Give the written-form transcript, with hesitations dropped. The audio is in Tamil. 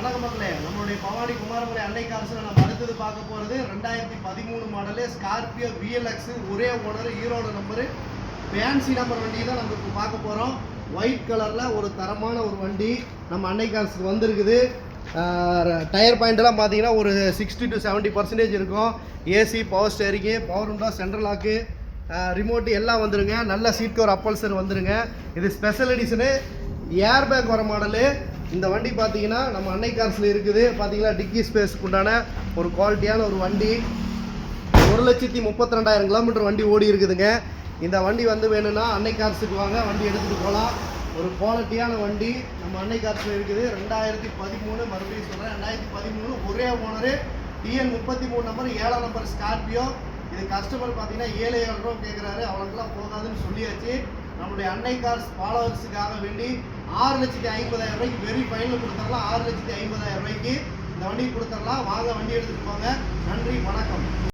வணக்கம் மக்களே, நம்மளுடைய பவானி குமாரமலை அன்னை கார்ஸ்ல நம்ம அடுத்தது பார்க்க போகிறது 2013 மாடலு ஸ்கார்பியோ VLX ஒரே owner Erode number fancy number வண்டி தான் நம்ம இப்போ பார்க்க போகிறோம். ஒயிட் கலரில் ஒரு தரமான ஒரு வண்டி நம்ம அன்னை கார்ஸுக்கு வந்திருக்குது. டயர் பாயிண்ட்லாம் பார்த்தீங்கன்னா ஒரு 60 to 70% இருக்கும். AC, power steering, power window, central lock, remote எல்லாம் வந்துருங்க. நல்ல சீட் கவர் அப்பல்சர் வந்துருங்க. இது ஸ்பெஷல் எடிஷனு ஏர் பேக் வர மாடலு. இந்த வண்டி பார்த்தீங்கன்னா நம்ம அன்னை கார்ஸில் இருக்குது. பார்த்தீங்கன்னா டிக்கி ஸ்பேஸுக்கு உண்டான ஒரு குவாலிட்டியான ஒரு வண்டி. 1,32,000 கிலோமீட்டர் வண்டி ஓடி இருக்குதுங்க. இந்த வண்டி வந்து வேணும்னா அன்னை கார்ஸுக்கு வாங்க, வண்டி எடுத்துகிட்டு போகலாம். ஒரு குவாலிட்டியான வண்டி நம்ம அன்னை கார்ஸில் இருக்குது. 2013, மறுபடியும் சொல்கிறேன், 2013 ஒரே owner. TN 33 number 7 number Scorpio. இது கஸ்டமர் பார்த்தீங்கன்னா 7,000 ரூபா கேட்குறாரு. அவங்களுக்குலாம் போகாதுன்னு சொல்லியாச்சு. நம்மளுடைய அன்னை கார்ஸ் ஃபாலோவர்ஸுக்காக வேண்டி 6,50,000 ரூபாய்க்கு வெரி ஃபைனல் கொடுத்துடலாம். 6,50,000 ரூபாய்க்கு இந்த வண்டி கொடுத்துடலாம். வாங்க, வண்டி எடுத்துகிட்டு போங்க. நன்றி, வணக்கம்.